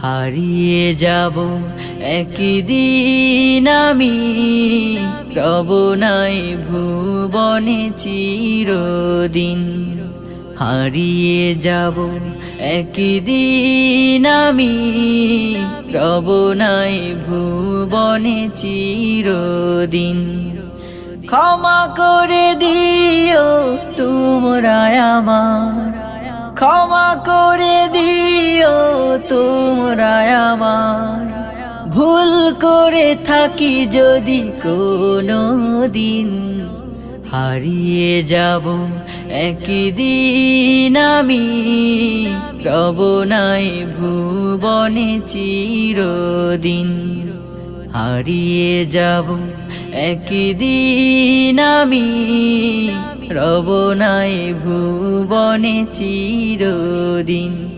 হারিয়ে যাব একদিন আমি, রব নাই ভুবনে চিরদিন। হারিয়ে যাব একদিন আমি, রব নাই ভুবনে চিরদিন। ক্ষমা করে দিও তোমরা আমার, ক্ষমা করে দিও তোমরা আমার। ভুল করে থাকি যদি কোনো দিন, হারিয়ে যাব একদিন আমি, রব নাই ভুবনে চিরদিন। হারিয়ে যাব একদিন আমি, রব নাই ভুবনে চিরদিন।